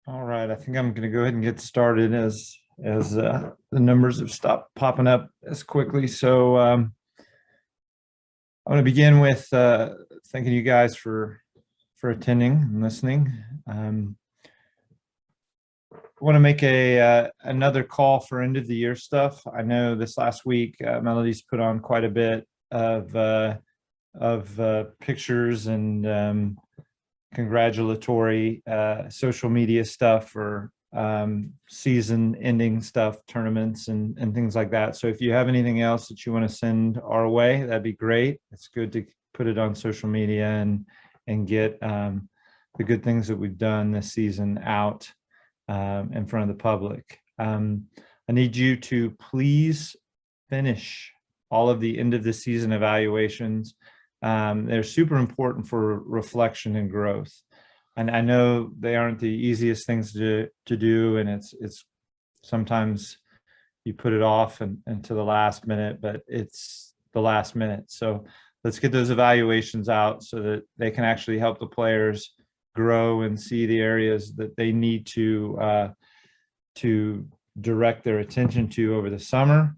All right, I think I'm going to go ahead and get started as the numbers have stopped popping up as quickly. So I'm going to begin with thanking you guys for attending and listening. I want to make another call for end of the year stuff. I know this last week Melody's put on quite a bit of pictures and congratulatory social media stuff for season ending stuff, tournaments and things like that. So if you have anything else that you want to send our way, that'd be great. It's good to put it on social media and get the good things that we've done this season out in front of the public. I need you to please finish all of the end of the season evaluations. They're super important for reflection and growth. And I know they aren't the easiest things to do, and it's sometimes you put it off until the last minute, but it's the last minute. So let's get those evaluations out so that they can actually help the players grow and see the areas that they need to direct their attention to over the summer.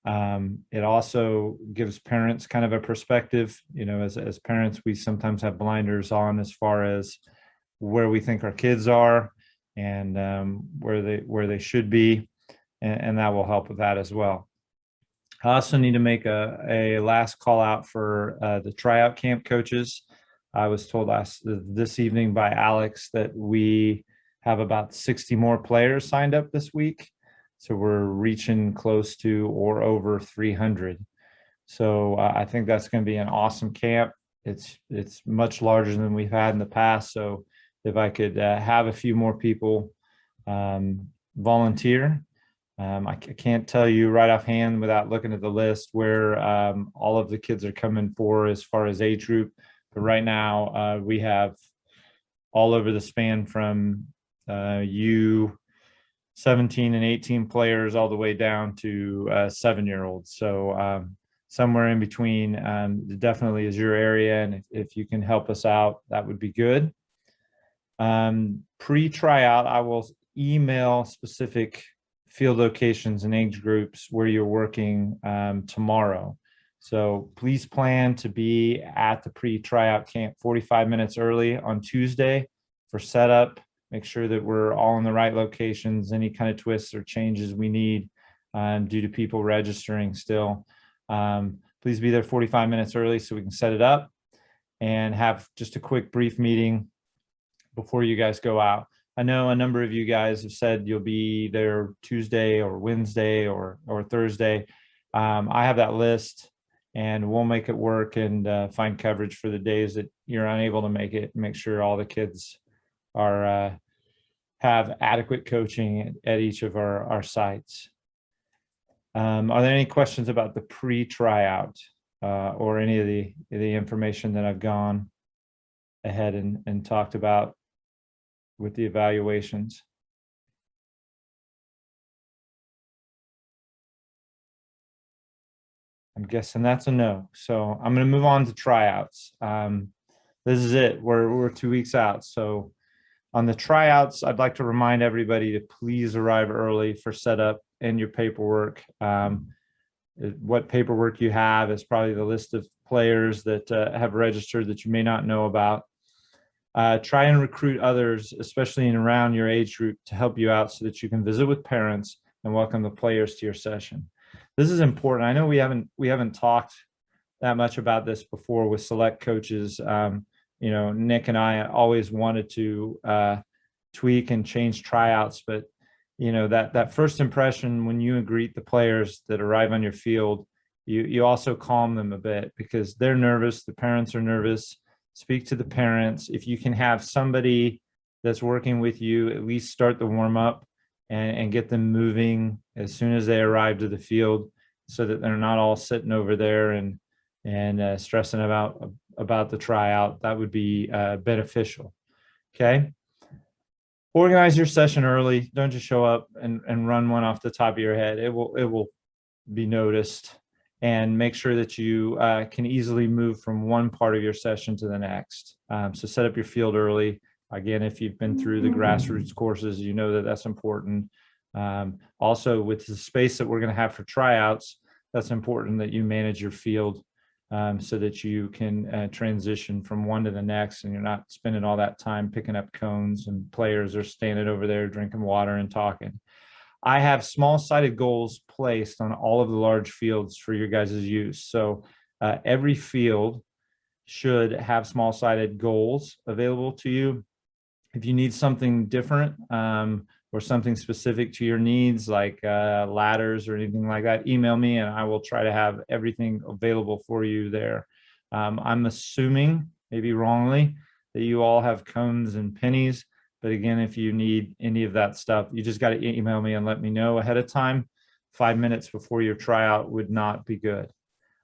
It also gives parents kind of a perspective. You know, as parents, we sometimes have blinders on as far as where we think our kids are and where they should be, and that will help with that as well. I also need to make a last call out for the tryout camp coaches. I was told this evening by Alex that we have about 60 more players signed up this week. So we're reaching close to or over 300. So I think that's going to be an awesome camp. It's much larger than we've had in the past. So if I could have a few more people volunteer. I can't tell you right offhand without looking at the list where all of the kids are coming for as far as age group. But right now we have all over the span from U17 and 18 players all the way down to 7-year-olds. So somewhere in between definitely is your area. And if you can help us out, that would be good. Pre-tryout, I will email specific field locations and age groups where you're working tomorrow. So please plan to be at the pre-tryout camp 45 minutes early on Tuesday for setup. Make sure that we're all in the right locations. Any kind of twists or changes we need due to people registering still. Please be there 45 minutes early so we can set it up and have just a quick brief meeting before you guys go out. I know a number of you guys have said you'll be there Tuesday or Wednesday or Thursday. I have that list and we'll make it work and find coverage for the days that you're unable to make it. Make sure all the kids are have adequate coaching at each of our sites. Are there any questions about the pre-tryout or any of the information that I've gone ahead and talked about with the evaluations? I'm guessing that's a no. So I'm going to move on to tryouts. This is it. We're 2 weeks out. So on the tryouts, I'd like to remind everybody to please arrive early for setup and your paperwork. What paperwork you have is probably the list of players that have registered that you may not know about. Try and recruit others, especially in around your age group, to help you out so that you can visit with parents and welcome the players to your session. This is important. I know we haven't talked that much about this before with select coaches. You know, Nick and I always wanted to tweak and change tryouts, but you know, that first impression when you greet the players that arrive on your field, you also calm them a bit because they're nervous, the parents are nervous. Speak to the parents. If you can have somebody that's working with you, at least start the warm up and get them moving as soon as they arrive to the field so that they're not all sitting over there and stressing about the tryout. That would be beneficial. Okay. Organize your session early. Don't just show up and run one off the top of your head. It will be noticed. And make sure that you can easily move from one part of your session to the next. So set up your field early. Again, if you've been through the grassroots courses, you know that that's important. Also, with the space that we're going to have for tryouts, that's important that you manage your field so that you can transition from one to the next, and you're not spending all that time picking up cones and players are standing over there drinking water and talking. I have small-sided goals placed on all of the large fields for your guys' use. So every field should have small-sided goals available to you. If you need something different or something specific to your needs, like ladders or anything like that, email me and I will try to have everything available for you there. I'm assuming, maybe wrongly, that you all have cones and pennies. But again, if you need any of that stuff, you just got to email me and let me know ahead of time. 5 minutes before your tryout would not be good.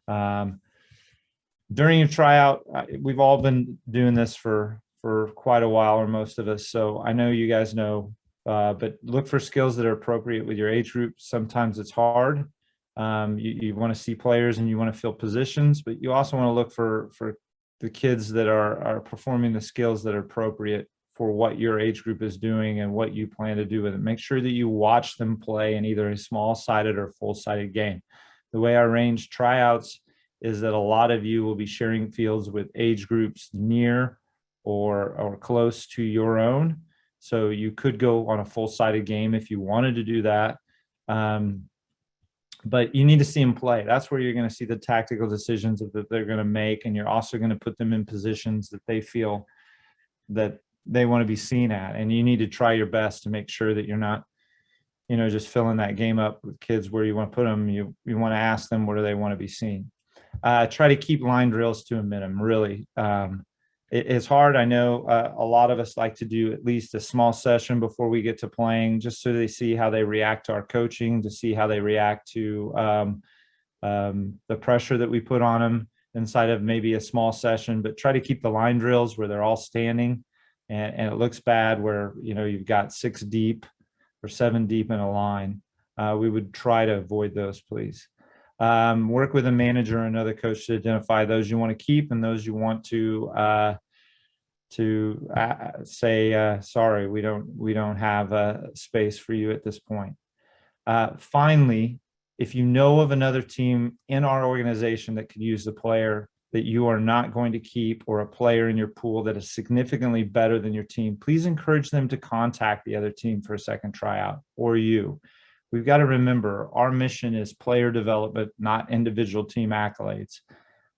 During your tryout, we've all been doing this for quite a while, or most of us. So I know you guys know, but look for skills that are appropriate with your age group. Sometimes it's hard. You want to see players and you want to fill positions, but you also want to look for the kids that are performing the skills that are appropriate for what your age group is doing and what you plan to do with it. Make sure that you watch them play in either a small-sided or full-sided game. The way I arrange tryouts is that a lot of you will be sharing fields with age groups near or close to your own. So you could go on a full-sided game if you wanted to do that. But you need to see them play. That's where you're going to see the tactical decisions that they're going to make, and you're also going to put them in positions that they feel that they want to be seen at. And you need to try your best to make sure that you're not, just filling that game up with kids where you want to put them. You want to ask them where do they want to be seen. Try to keep line drills to a minimum, really. It's hard. I know a lot of us like to do at least a small session before we get to playing, just so they see how they react to our coaching, to see how they react to the pressure that we put on them inside of maybe a small session. But try to keep the line drills where they're all standing, and it looks bad where you've got 6 deep or 7 deep in a line. We would try to avoid those, please. Work with a manager or another coach to identify those you want to keep and those you want to say, sorry, we don't have a space for you at this point. Finally, if you know of another team in our organization that could use the player that you are not going to keep, or a player in your pool that is significantly better than your team, please encourage them to contact the other team for a second tryout, or you. We've got to remember our mission is player development, not individual team accolades.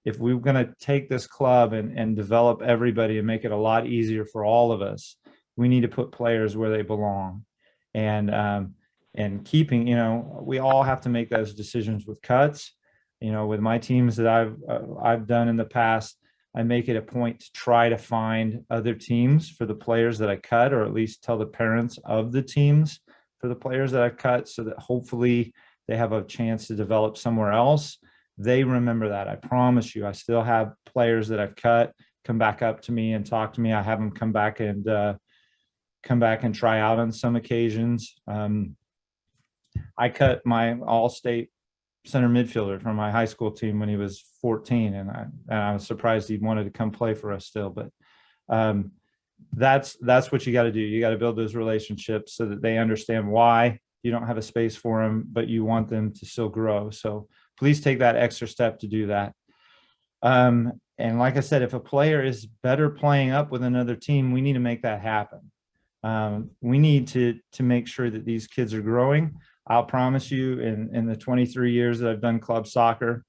If we're going to take this club and develop everybody and make it a lot easier for all of us, we need to put players where they belong. And keeping, we all have to make those decisions with cuts. With my teams that I've done in the past, I make it a point to try to find other teams for the players that I cut, or at least tell the parents of the teams for the players that I cut, so that hopefully they have a chance to develop somewhere else. They remember that. I promise you, I still have players that I've cut come back up to me and talk to me. I have them come back and try out on some occasions. I cut my all-state center midfielder from my high school team when he was 14, and I was surprised he wanted to come play for us still. But that's what you got to do. You got to build those relationships so that they understand why you don't have a space for them, but you want them to still grow. So please take that extra step to do that. And like I said, if a player is better playing up with another team, we need to make that happen. We need to make sure that these kids are growing. I'll promise you, in the 23 years that I've done club soccer,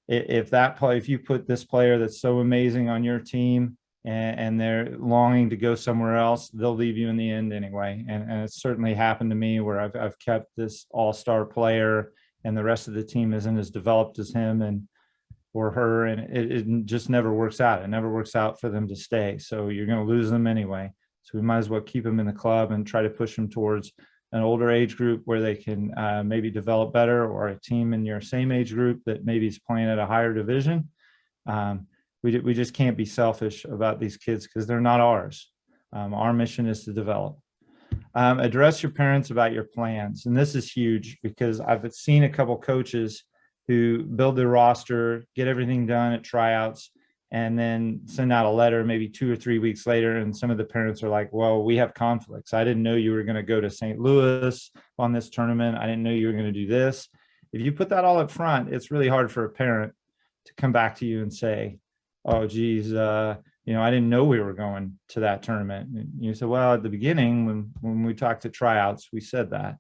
if you put this player that's so amazing on your team and they're longing to go somewhere else, they'll leave you in the end anyway. And it's certainly happened to me where I've kept this all-star player and the rest of the team isn't as developed as him or her, and it just never works out. It never works out for them to stay. So you're going to lose them anyway. So we might as well keep them in the club and try to push them towards an older age group where they can maybe develop better, or a team in your same age group that maybe is playing at a higher division. We just can't be selfish about these kids because they're not ours. Our mission is to develop. Address your parents about your plans. And this is huge because I've seen a couple coaches who build their roster, get everything done at tryouts, and then send out a letter maybe 2 or 3 weeks later. And some of the parents are like, well, we have conflicts. I didn't know you were going to go to St. Louis on this tournament. I didn't know you were going to do this. If you put that all up front, it's really hard for a parent to come back to you and say, oh, geez, I didn't know we were going to that tournament. And you said, well, at the beginning, when we talked to tryouts, we said that.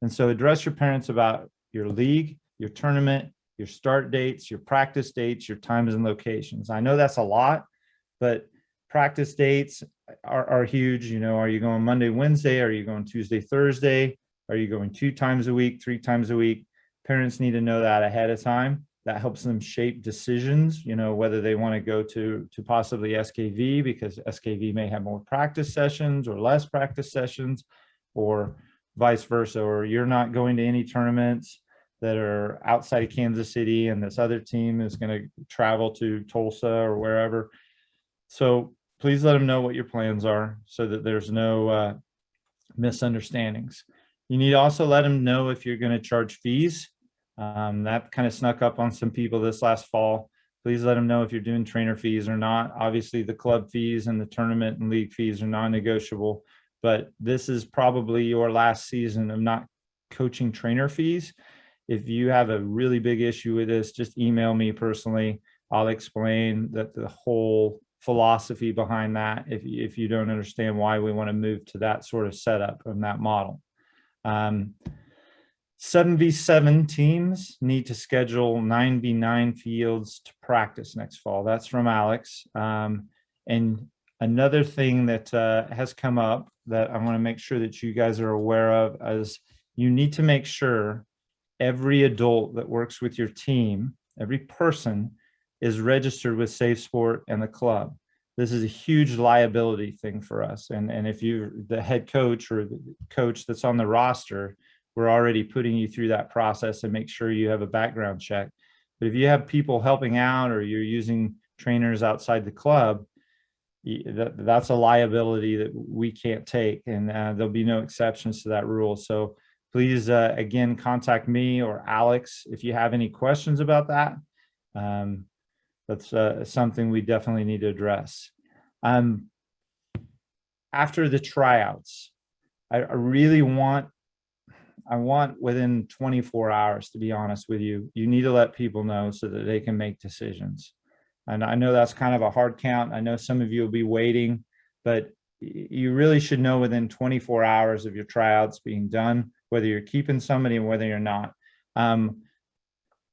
And so address your parents about your league, your tournament, your start dates, your practice dates, your times and locations. I know that's a lot, but practice dates are huge. Are you going Monday, Wednesday? Are you going Tuesday, Thursday? Are you going 2 times a week, 3 times a week? Parents need to know that ahead of time. That helps them shape decisions, whether they want to go to possibly SKV, because SKV may have more practice sessions or less practice sessions, or vice versa, or you're not going to any tournaments that are outside of Kansas City and this other team is going to travel to Tulsa or wherever. So please let them know what your plans are so that there's no misunderstandings. You need to also let them know if you're going to charge fees. That kind of snuck up on some people this last fall. Please let them know if you're doing trainer fees or not. Obviously, the club fees and the tournament and league fees are non-negotiable, but this is probably your last season of not coaching trainer fees. If you have a really big issue with this, just email me personally. I'll explain that the whole philosophy behind that if you don't understand why we want to move to that sort of setup and that model. 7v7 teams need to schedule 9v9 fields to practice next fall. That's from Alex. And another thing that has come up that I want to make sure that you guys are aware of is you need to make sure every adult that works with your team, every person, is registered with Safe Sport and the club. This is a huge liability thing for us. And if you're the head coach or the coach that's on the roster, we're already putting you through that process and make sure you have a background check. But if you have people helping out or you're using trainers outside the club, that's a liability that we can't take, and there'll be no exceptions to that rule. So please, again, contact me or Alex if you have any questions about that. That's something we definitely need to address. After the tryouts, I want within 24 hours, to be honest with you, you need to let people know so that they can make decisions. And I know that's kind of a hard count. I know some of you will be waiting, but you really should know within 24 hours of your tryouts being done, whether you're keeping somebody and whether you're not.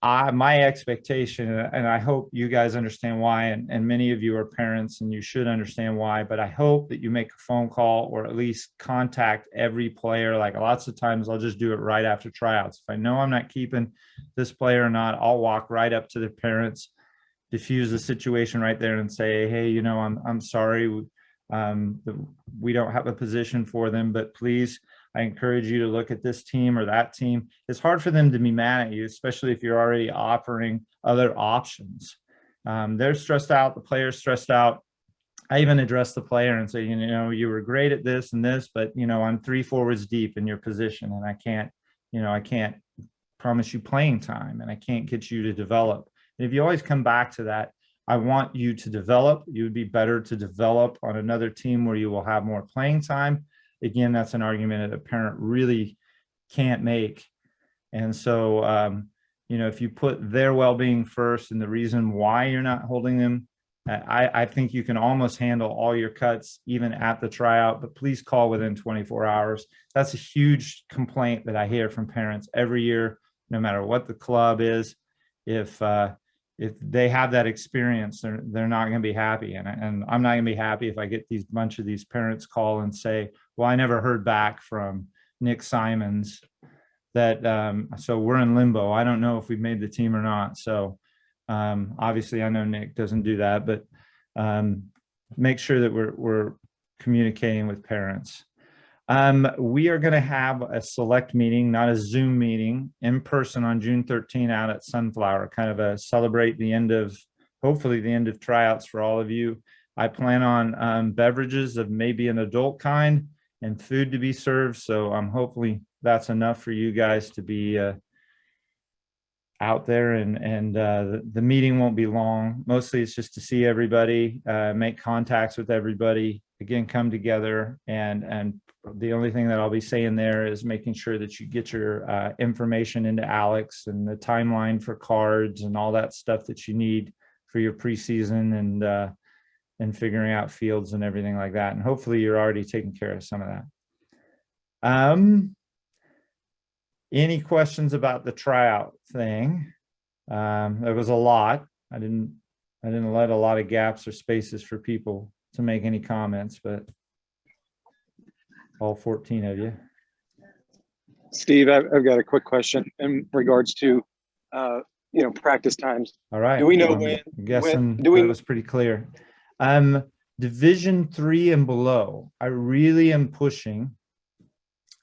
My expectation, and I hope you guys understand why, and many of you are parents and you should understand why, but I hope that you make a phone call or at least contact every player. Like lots of times I'll just do it right after tryouts. If I know I'm not keeping this player or not, I'll walk right up to the parents, diffuse the situation right there and say, hey, I'm sorry. We don't have a position for them, but please, I encourage you to look at this team or that team. It's hard for them to be mad at you, especially if you're already offering other options. They're stressed out, the player's stressed out. I even address the player and say, you were great at this and this, but I'm 3 forwards deep in your position, and I can't promise you playing time, and I can't get you to develop. And if you always come back to that, I want you to develop. You would be better to develop on another team where you will have more playing time. Again, that's an argument that a parent really can't make. And so, if you put their well-being first and the reason why you're not holding them, I think you can almost handle all your cuts even at the tryout, but please call within 24 hours. That's a huge complaint that I hear from parents every year, no matter what the club is. If they have that experience, they're not going to be happy. And I'm not going to be happy if I get these bunch of these parents call and say, well, I never heard back from Nic Simons, so we're in limbo. I don't know if we made the team or not. So obviously I know Nick doesn't do that, but make sure that we're communicating with parents. We are going to have a select meeting, not a Zoom meeting, in person on June 13 out at Sunflower, kind of a celebrate hopefully the end of tryouts for all of you. I plan on beverages of maybe an adult kind and food to be served. So hopefully that's enough for you guys to be out there, and the meeting won't be long. Mostly it's just to see everybody, make contacts with everybody, again, come together, and the only thing that I'll be saying there is making sure that you get your information into Alex and the timeline for cards and all that stuff that you need for your preseason, and figuring out fields and everything like that. And hopefully you're already taking care of some of that. Any questions about the tryout thing? There was a lot. I didn't let a lot of gaps or spaces for people to make any comments, but all 14 of you. Steve, I've got a quick question in regards to, practice times. All right. Do we know I'm guessing do we? that was pretty clear. Division 3 and below, I really am pushing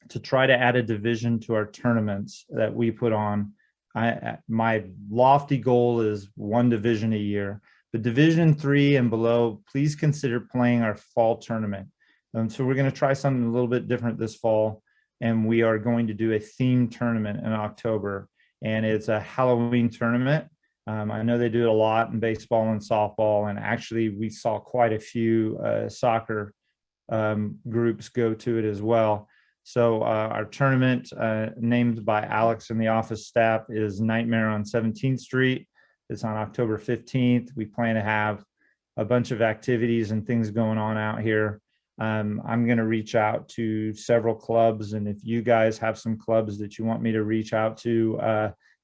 to try to add a division to our tournaments that we put on. My lofty goal is 1 division a year, but Division 3 and below, please consider playing our fall tournament. So we're going to try something a little bit different this fall, and we are going to do a themed tournament in October, and it's a Halloween tournament. I know they do it a lot in baseball and softball, and actually we saw quite a few soccer groups go to it as well. So our tournament, named by Alex and the office staff, is Nightmare on 17th Street. It's on October 15th. We plan to have a bunch of activities and things going on out here. I'm going to reach out to several clubs, and if you guys have some clubs that you want me to reach out to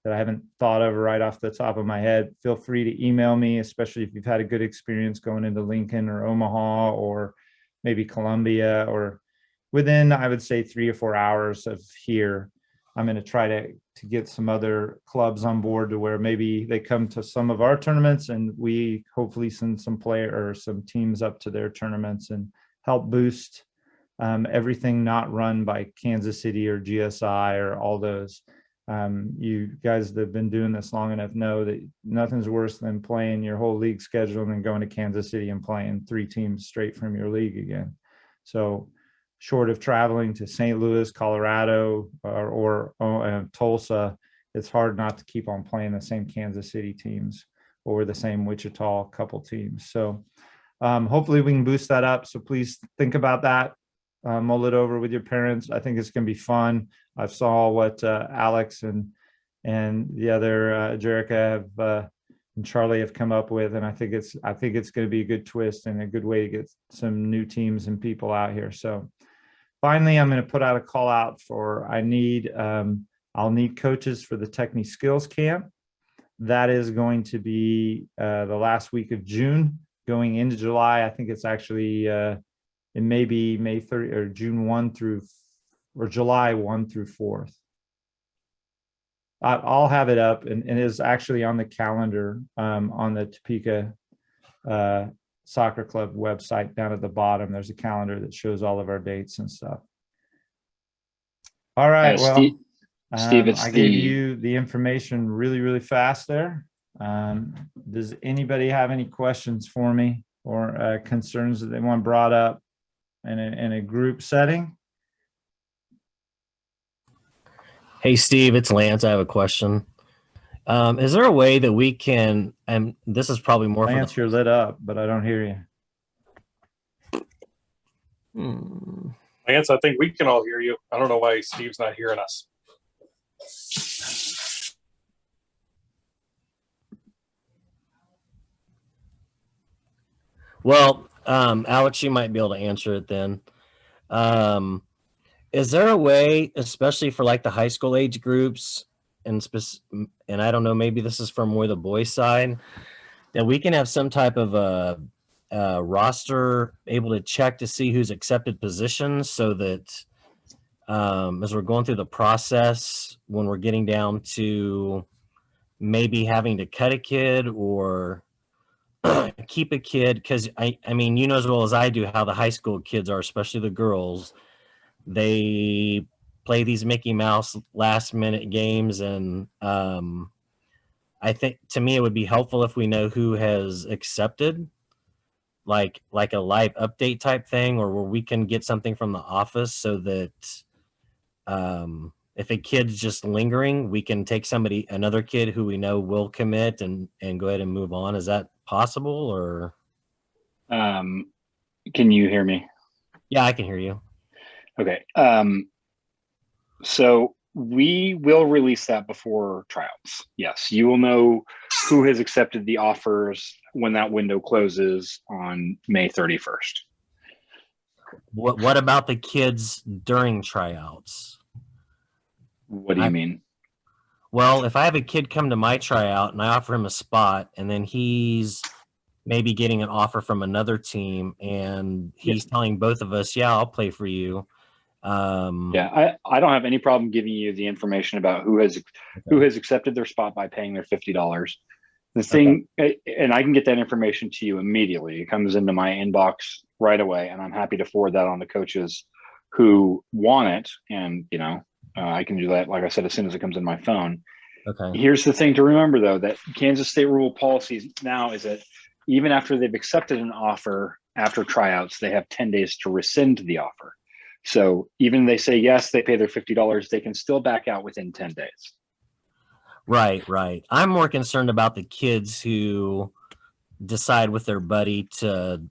that I haven't thought of right off the top of my head, feel free to email me, especially if you've had a good experience going into Lincoln or Omaha or maybe Columbia, or within, I would say, 3 or 4 hours of here. I'm going to try to get some other clubs on board to where maybe they come to some of our tournaments, and we hopefully send some player or some teams up to their tournaments and help boost everything not run by Kansas City or GSI or all those. You guys that have been doing this long enough know that nothing's worse than playing your whole league schedule and then going to Kansas City and playing 3 teams straight from your league again. So short of traveling to St. Louis, Colorado, or Tulsa, it's hard not to keep on playing the same Kansas City teams or the same Wichita couple teams. So hopefully we can boost that up. So please think about that. Mull it over with your parents. I think it's going to be fun. I saw what Alex and the other Jerica and Charlie have come up with, and I think it's going to be a good twist and a good way to get some new teams and people out here. So finally, I'm going to put out a call out for I'll need coaches for the Techni Skills Camp. That is going to be the last week of June going into July. I think it's actually it may be May 30 or June 1 through, or July 1 through 4th. I'll have it up, and it is actually on the calendar on the Topeka Soccer Club website. Down at the bottom, there's a calendar that shows all of our dates and stuff. All right, well, Steve, I gave you the information really, really fast there. Does anybody have any questions for me or concerns that they want brought up in a group setting? Hey, Steve, it's Lance. I have a question. Is there a way that we can, and this is probably more Lance, you're lit up, but I don't hear you. Lance, I think we can all hear you. I don't know why Steve's not hearing us. Well, Alex, you might be able to answer it then. Is there a way, especially for like the high school age groups, and I don't know, maybe this is from more the boys' side, that we can have some type of a roster able to check to see who's accepted positions, so that as we're going through the process, when we're getting down to maybe having to cut a kid or keep a kid, because I mean, you know as well as I do how the high school kids are, especially the girls. They play these Mickey Mouse last minute games, and I think to me it would be helpful if we know who has accepted, like a live update type thing, or where we can get something from the office, so that if a kid's just lingering, we can take another kid who we know will commit and go ahead and move on. Is that possible, or? Can you hear me? Yeah, I can hear you. Okay. So we will release that before tryouts. Yes, you will know who has accepted the offers when that window closes on May 31st. What about the kids during tryouts? What do you mean? Well, if I have a kid come to my tryout and I offer him a spot, and then he's maybe getting an offer from another team, and he's telling both of us, "Yeah, I'll play for you." Yeah, I don't have any problem giving you the information about who has accepted their spot by paying their $50. The thing, and I can get that information to you immediately. It comes into my inbox right away, and I'm happy to forward that on to coaches who want it. And I can do that, like I said, as soon as it comes in my phone. Okay. Here's the thing to remember, though, that Kansas State rule policy now is that even after they've accepted an offer after tryouts, they have 10 days to rescind the offer. So even if they say yes, they pay their $50, they can still back out within 10 days. Right. I'm more concerned about the kids who decide with their buddy to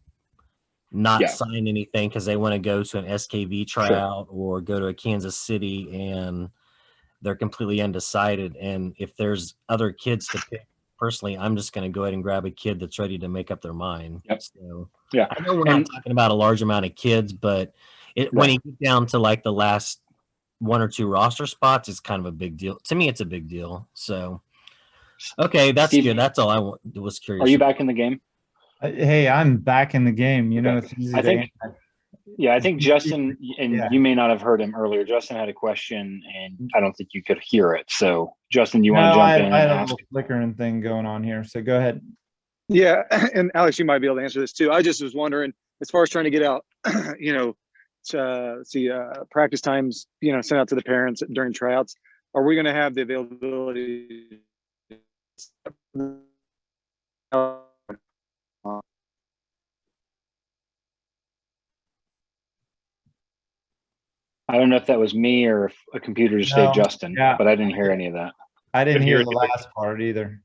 not sign anything because they want to go to an SKV tryout or go to a Kansas City, and they're completely undecided. And if there's other kids to pick, personally, I'm just going to go ahead and grab a kid that's ready to make up their mind. Yep. So I know we're not talking about a large amount of kids, but when you get down to like the last one or two roster spots, it's kind of a big deal. To me, it's a big deal. So, okay, that's Steve, good. That's all I was curious. Are you back in the game? Hey, I'm back in the game. It's easy I think Justin, and you may not have heard him earlier. Justin had a question, and I don't think you could hear it. So, Justin, you want to jump in? I had a little flickering thing going on here. So go ahead. Yeah, and Alex, you might be able to answer this too. I just was wondering, as far as trying to get out, practice times, sent out to the parents during tryouts. Are we going to have the availability? I don't know if that was me or if a computer just said Justin, but I didn't hear any of that. I didn't hear the last part either.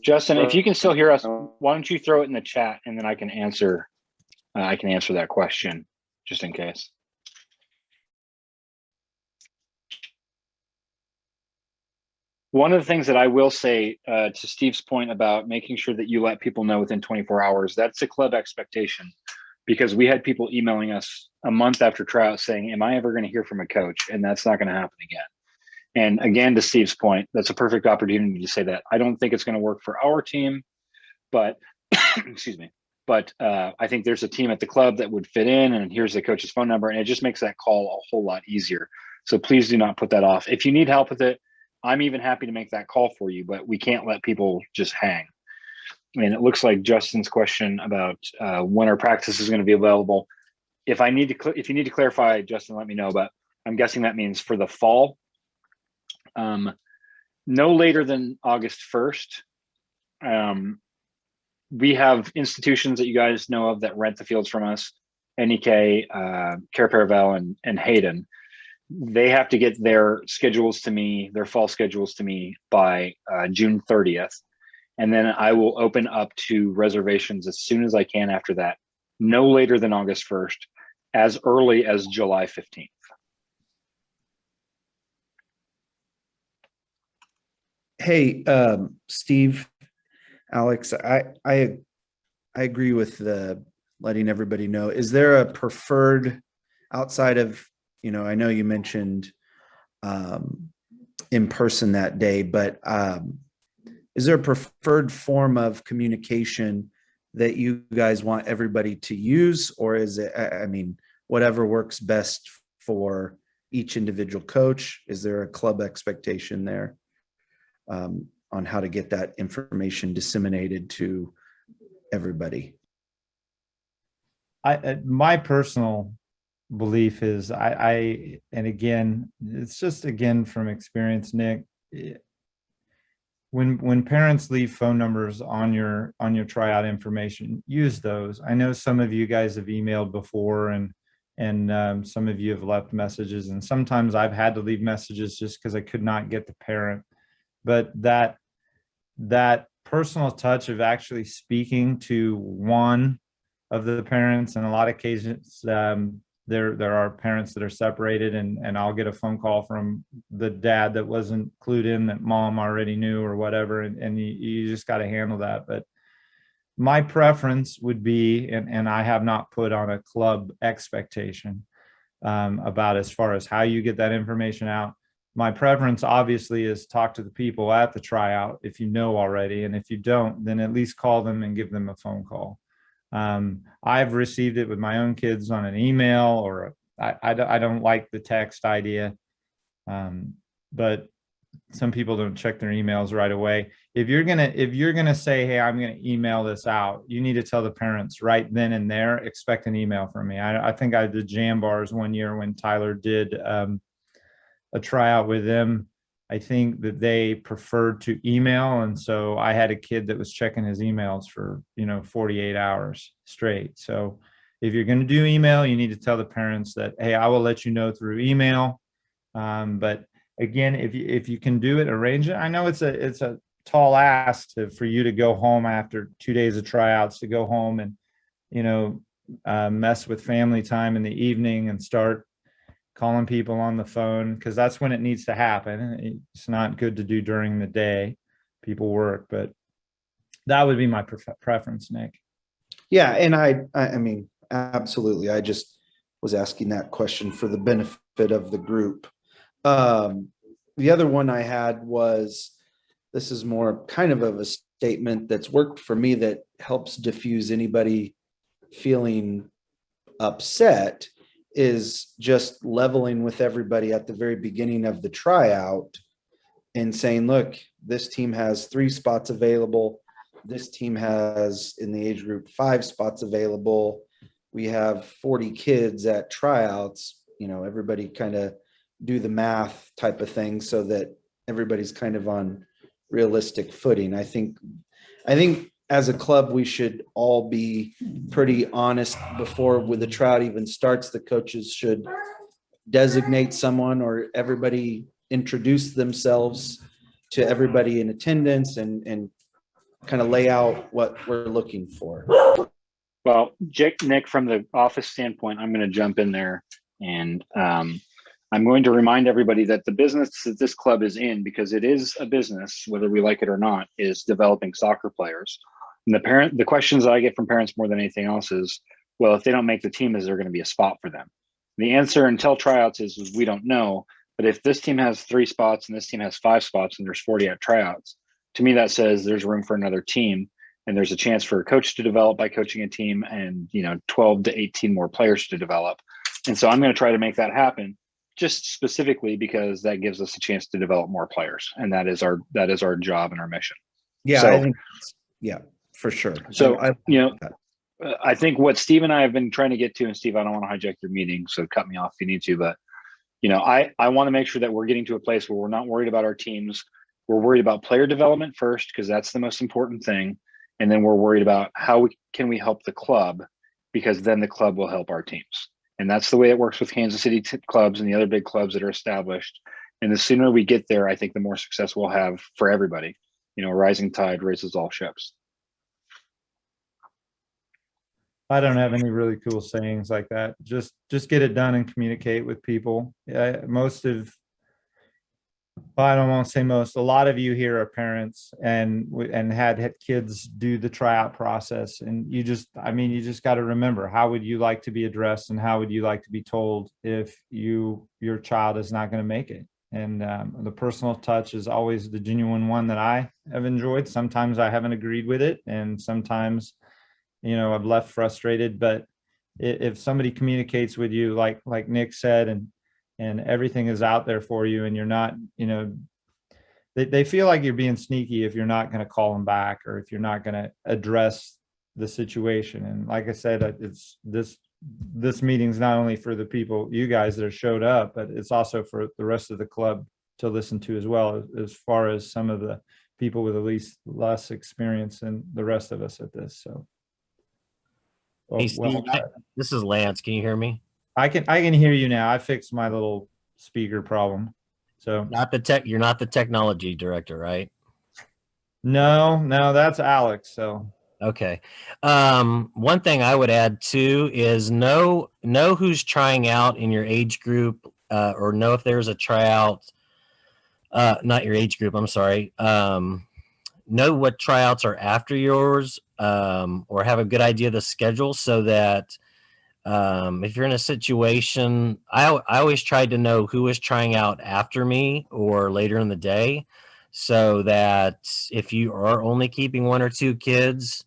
Justin, if you can still hear us, why don't you throw it in the chat, and then I can answer that question just in case. One of the things that I will say to Steve's point about making sure that you let people know within 24 hours, that's a club expectation, because we had people emailing us a month after tryout saying, am I ever going to hear from a coach? And that's not going to happen again. And again, to Steve's point, that's a perfect opportunity to say that. I don't think it's going to work for our team, but excuse me. But I think there's a team at the club that would fit in, and here's the coach's phone number, and it just makes that call a whole lot easier. So please do not put that off. If you need help with it, I'm even happy to make that call for you, but we can't let people just hang. And it looks like Justin's question about when our practice is going to be available. If you need to clarify, Justin, let me know, but I'm guessing that means for the fall. No later than August 1st. We have institutions that you guys know of that rent the fields from us, NEK, Care Paravel, and Hayden. They have to get their schedules to me, their fall schedules to me by June 30th. And then I will open up to reservations as soon as I can after that, no later than August 1st, as early as July 15th. Hey, Steve, Alex, I agree with letting everybody know. Is there a preferred, outside of, I know you mentioned in person that day, but is there a preferred form of communication that you guys want everybody to use? Or is it, whatever works best for each individual coach? Is there a club expectation there on how to get that information disseminated to everybody? My personal belief is and again, it's just again from experience, Nick, when parents leave phone numbers on your tryout information, use those. I know some of you guys have emailed before, and some of you have left messages, and sometimes I've had to leave messages just because I could not get the parent. But that personal touch of actually speaking to one of the parents, in a lot of cases, there are parents that are separated, and I'll get a phone call from the dad that wasn't clued in that mom already knew or whatever, and you just got to handle that. But my preference would be, and I have not put on a club expectation about as far as how you get that information out. My preference obviously is talk to the people at the tryout if you know already, and if you don't, then at least call them and give them a phone call. I've received it with my own kids on an email, or I don't like the text idea, but some people don't check their emails right away. If you're gonna say, hey, I'm gonna email this out, you need to tell the parents right then and there, expect an email from me. I think I did Jam Bars one year when Tyler did a tryout with them. I think that they preferred to email, and so I had a kid that was checking his emails for 48 hours straight. So if you're going to do email, you need to tell the parents that, hey, I will let you know through email. But again, if you can do it, arrange it. I know it's a tall ask for you to go home after 2 days of tryouts, to go home and mess with family time in the evening and start calling people on the phone, because that's when it needs to happen. It's not good to do during the day. People work, but that would be my preference, Nick. Yeah, and I mean, absolutely. I just was asking that question for the benefit of the group. The other one I had was, this is more kind of a statement that's worked for me that helps diffuse anybody feeling upset, is just leveling with everybody at the very beginning of the tryout and saying, look, this team has 3 spots available. This team has, in the age group, 5 spots available. We have 40 kids at tryouts. Everybody kind of do the math type of thing so that everybody's kind of on realistic footing. I think as a club, we should all be pretty honest before when the tryout even starts. The coaches should designate someone, or everybody introduce themselves to everybody in attendance and kind of lay out what we're looking for. Well, Nick, from the office standpoint, I'm going to jump in there, and I'm going to remind everybody that the business that this club is in, because it is a business, whether we like it or not, is developing soccer players. And the questions that I get from parents more than anything else is, well, if they don't make the team, is there going to be a spot for them? The answer until tryouts is we don't know. But if this team has 3 spots and this team has 5 spots and there's 40 at tryouts, to me that says there's room for another team, and there's a chance for a coach to develop by coaching a team, and 12 to 18 more players to develop. And so I'm going to try to make that happen, just specifically because that gives us a chance to develop more players, and that is our job and our mission. Yeah, so, I think, yeah, for sure. So I think what Steve and I have been trying to get to, and Steve, I don't want to hijack your meeting, so cut me off if you need to, but I want to make sure that we're getting to a place where we're not worried about our teams. We're worried about player development first, because that's the most important thing. And then we're worried about how can we help the club, because then the club will help our teams. And that's the way it works with Kansas City clubs and the other big clubs that are established. And the sooner we get there, I think the more success we'll have for everybody. A rising tide raises all ships. I don't have any really cool sayings like that. Just get it done and communicate with people. I don't want to say most. A lot of you here are parents and had kids do the tryout process, and you just got to remember, how would you like to be addressed, and how would you like to be told if your child is not going to make it? And the personal touch is always the genuine one that I have enjoyed. Sometimes I haven't agreed with it, and sometimes I've left frustrated. But if somebody communicates with you, like Nick said, and everything is out there for you, and you're not, they feel like you're being sneaky if you're not going to call them back, or if you're not going to address the situation. And like I said, it's this meeting's not only for the people, you guys that showed up, but it's also for the rest of the club to listen to as well, as far as some of the people with at least less experience than the rest of us at this. So, well, Hey, Steve, this is Lance. Can you hear me? I can hear you now. I fixed my little speaker problem. So You're not the technology director, right? no, that's Alex. So Okay. One thing I would add too is know who's trying out in your age group, or know if there's a tryout. Not your age group. I'm sorry. Know what tryouts are after yours, or have a good idea of the schedule so that if you're in a situation, I always tried to know who was trying out after me or later in the day, so that if you are only keeping 1 or 2 kids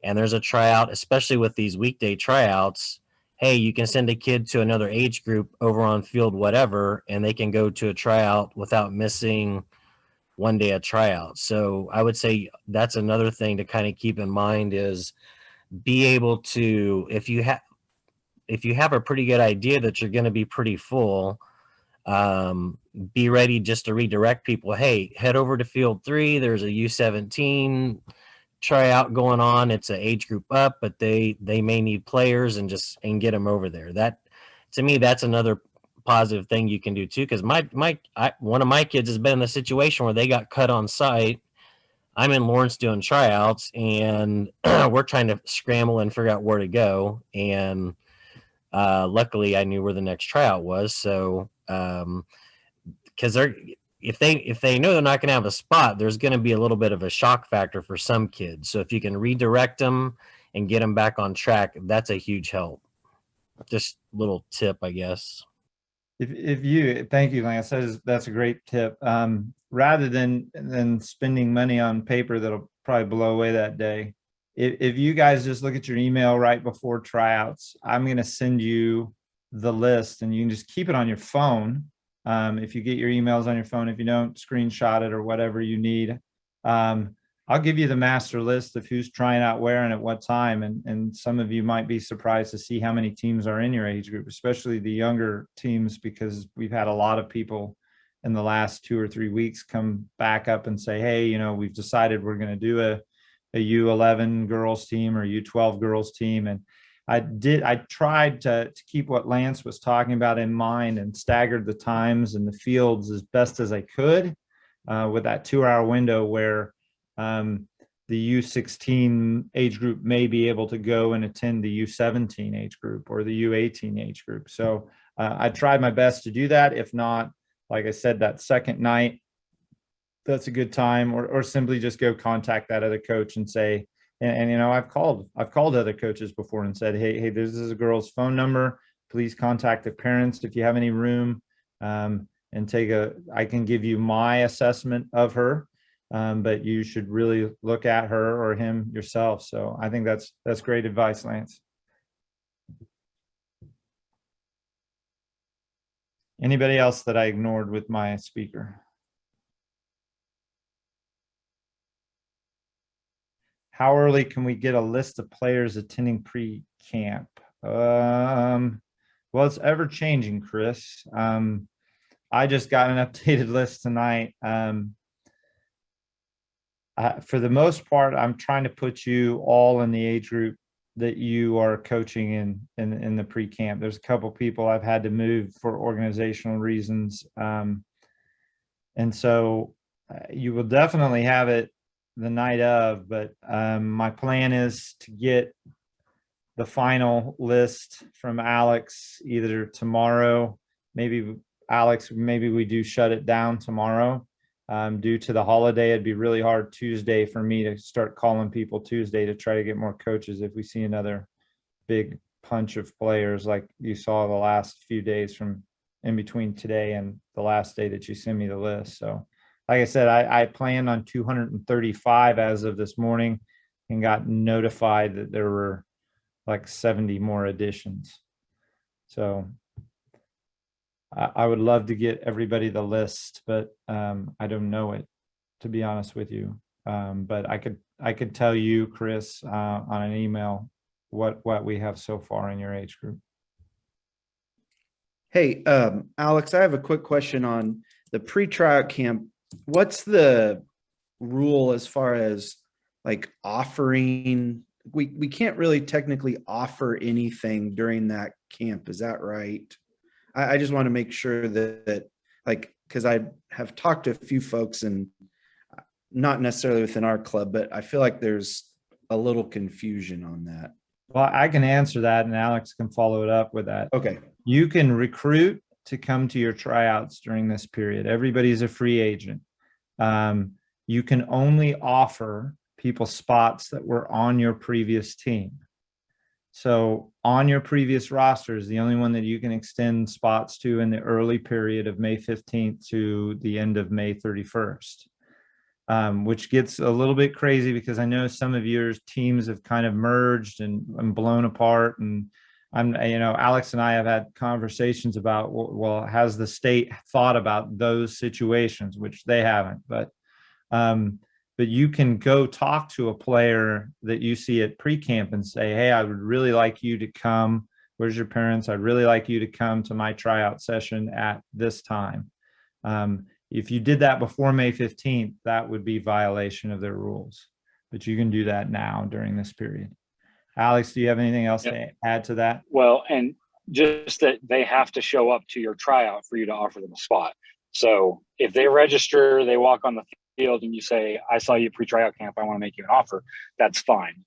and there's a tryout, especially with these weekday tryouts, hey, you can send a kid to another age group over on field whatever, and they can go to a tryout without missing 1 day of tryout. So I would say that's another thing to kind of keep in mind is be able to, if you have a pretty good idea that you're going to be pretty full, be ready just to redirect people. Hey, head over to field 3. There's a U17 tryout going on. It's an age group up, but they may need players, and get them over there. That, to me, that's another positive thing you can do too. Because one of my kids has been in a situation where they got cut on site. I'm in Lawrence doing tryouts, and we're trying to scramble and figure out where to go. And luckily, I knew where the next tryout was. So, because if they know they're not going to have a spot, there's going to be a little bit of a shock factor for some kids. So if you can redirect them and get them back on track, that's a huge help. Just a little tip, I guess. Thank you, Lance. That's a great tip. Rather than spending money on paper that'll probably blow away that day, if you guys just look at your email right before tryouts, I'm going to send you the list, and you can just keep it on your phone. If you get your emails on your phone, if you don't, screenshot it or whatever you need. I'll give you the master list of who's trying out where and at what time. And some of you might be surprised to see how many teams are in your age group, especially the younger teams, because we've had a lot of people in the last 2 or 3 weeks come back up and say, hey, we've decided we're going to do a U11 girls team or U12 girls team. And I tried to keep what Lance was talking about in mind and staggered the times and the fields as best as I could, with that 2-hour window where the U16 age group may be able to go and attend the U17 age group or the U18 age group. So I tried my best to do that. If not, like I said, that second night, that's a good time, or simply just go contact that other coach and say, and I've called other coaches before and said, hey, this is a girl's phone number. Please contact the parents if you have any room, and I can give you my assessment of her, but you should really look at her or him yourself. So I think that's great advice, Lance. Anybody else that I ignored with my speaker? How early can we get a list of players attending pre-camp? Well, it's ever changing, Chris. I just got an updated list tonight. For the most part, I'm trying to put you all in the age group that you are coaching in the pre-camp. There's a couple people I've had to move for organizational reasons. And so you will definitely have it the night of, but my plan is to get the final list from Alex either tomorrow. Maybe we do shut it down tomorrow. Due to the holiday, it'd be really hard Tuesday for me to start calling people Tuesday to try to get more coaches if we see another big punch of players like you saw the last few days from in between today and the last day that you sent me the list. So like I said, I planned on 235 as of this morning and got notified that there were like 70 more additions. So I would love to get everybody the list, but I don't know it, to be honest with you. But I could tell you, Chris, on an email what we have so far in your age group. Hey, Alex, I have a quick question on the pre-tryout camp. What's the rule as far as like offering, we can't really technically offer anything during that camp. Is that right? I just want to make sure that like, because I have talked to a few folks, and not necessarily within our club, but I feel like there's a little confusion on that. Well, I can answer that, and Alex can follow it up with that. Okay. You can recruit to come to your tryouts during this period. Everybody's a free agent. You can only offer people spots that were on your previous team. So on your previous roster is the only one that you can extend spots to in the early period of May 15th to the end of May 31st. Which gets a little bit crazy because I know some of your teams have kind of merged and blown apart. And Alex and I have had conversations about, well, has the state thought about those situations, which they haven't, but you can go talk to a player that you see at pre-camp and say, hey, I would really like you to come. Where's your parents? I'd really like you to come to my tryout session at this time. If you did that before May 15th, that would be violation of their rules, but you can do that now during this period. Alex, do you have anything else to add to that? Well, and just that they have to show up to your tryout for you to offer them a spot. So if they register, they walk on the field and you say, I saw you pre-tryout camp, I want to make you an offer, that's fine.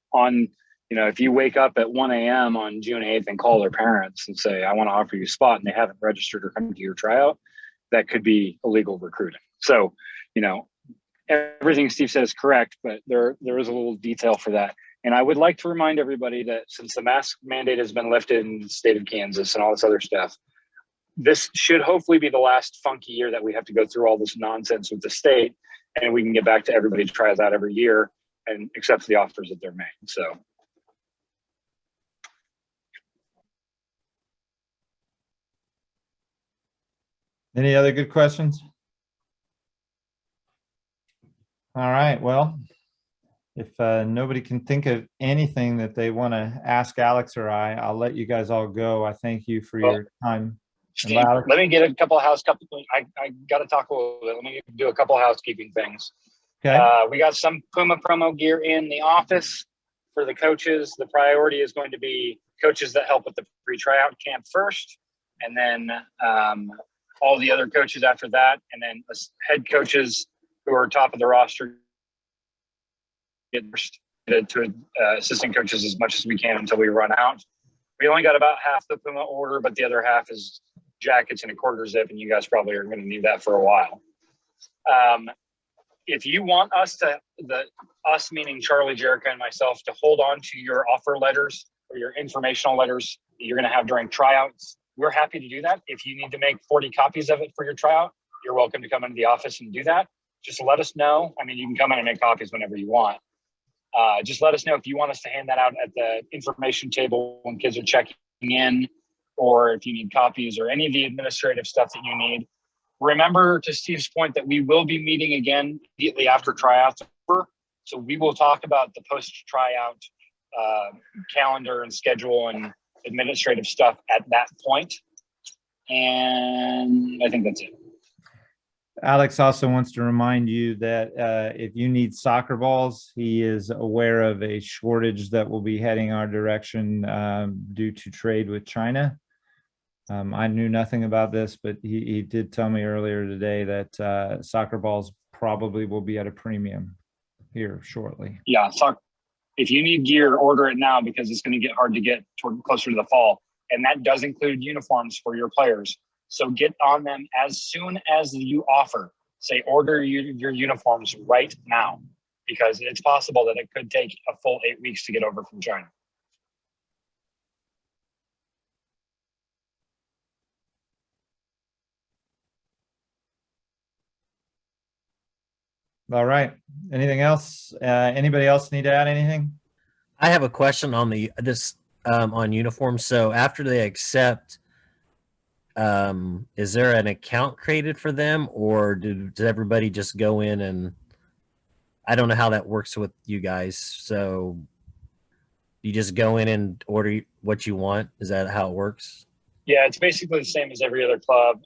If you wake up at 1 a.m. on June 8th and call their parents and say, I want to offer you a spot, and they haven't registered or come to your tryout, that could be illegal recruiting. So, everything Steve said is correct, but there is a little detail for that. And I would like to remind everybody that since the mask mandate has been lifted in the state of Kansas and all this other stuff, this should hopefully be the last funky year that we have to go through all this nonsense with the state, and we can get back to everybody tries out every year and accepts the offers that they're made. So. Any other good questions? All right, well, if nobody can think of anything that they want to ask Alex or I'll let you guys all go. I thank you for your time. Steve, let me get a couple of I got to talk a little bit. Let me do a couple of housekeeping things. Okay. We got some Puma promo gear in the office for the coaches. The priority is going to be coaches that help with the pre-tryout camp first, and then all the other coaches after that, and then head coaches who are top of the roster get to assistant coaches as much as we can until we run out. We only got about half the Puma order, but the other half is jackets and a quarter zip, and you guys probably are going to need that for a while. If you want us meaning Charlie, Jerica, and myself, to hold on to your offer letters or your informational letters that you're going to have during tryouts, we're happy to do that. If you need to make 40 copies of it for your tryout, you're welcome to come into the office and do that. Just let us know. I mean, you can come in and make copies whenever you want. Just let us know if you want us to hand that out at the information table when kids are checking in, or if you need copies or any of the administrative stuff that you need. Remember, to Steve's point, that we will be meeting again immediately after tryouts are over. So we will talk about the post-tryout calendar and schedule and administrative stuff at that point. And I think that's it. Alex also wants to remind you that if you need soccer balls, he is aware of a shortage that will be heading our direction due to trade with China. I knew nothing about this, but he did tell me earlier today that soccer balls probably will be at a premium here shortly. Yeah, if you need gear, order it now, because it's going to get hard to get closer to the fall. And that does include uniforms for your players. So get on them as soon as you offer. Say, order your uniforms right now, because it's possible that it could take a full 8 weeks to get over from China. All right. Anything else? Anybody else need to add anything? I have a question on on uniforms. So after they accept, is there an account created for them, or does everybody just go in and I don't know how that works with you guys. So you just go in and order what you want. Is that how it works? Yeah, it's basically the same as every other club.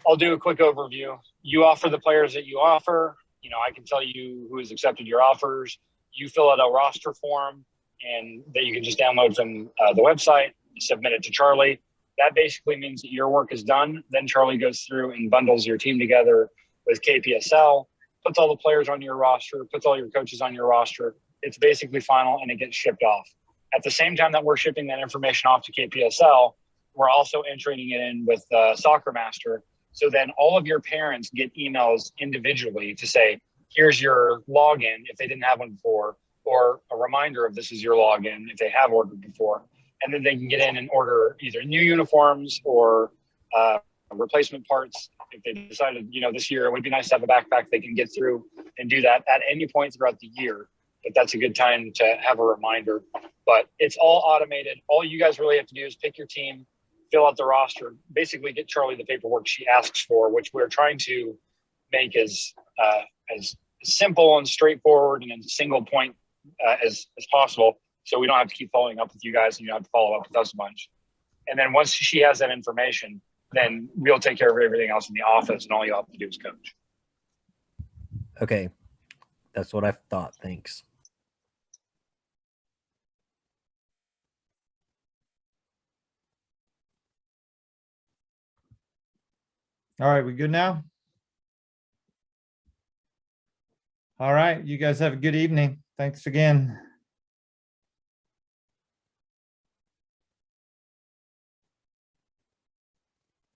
I'll do a quick overview. You offer the players that you offer. I can tell you who has accepted your offers. You fill out a roster form and that you can just download from the website, submit it to Charlie. That basically means that your work is done. Then Charlie goes through and bundles your team together with KPSL, puts all the players on your roster, puts all your coaches on your roster. It's basically final and it gets shipped off. At the same time that we're shipping that information off to KPSL, we're also entering it in with Soccer Master. So then all of your parents get emails individually to say, here's your login if they didn't have one before, or a reminder of this is your login if they have ordered before. And then they can get in and order either new uniforms or replacement parts. If they decided, this year it would be nice to have a backpack, they can get through and do that at any point throughout the year. But that's a good time to have a reminder. But it's all automated. All you guys really have to do is pick your team, fill out the roster, basically get Charlie the paperwork she asks for, which we're trying to make as simple and straightforward and in single point as possible. So we don't have to keep following up with you guys and you don't have to follow up with us a bunch. And then once she has that information, then we'll take care of everything else in the office and all you have to do is coach. Okay. That's what I thought. Thanks. All right, we good now? All right, you guys have a good evening. Thanks again.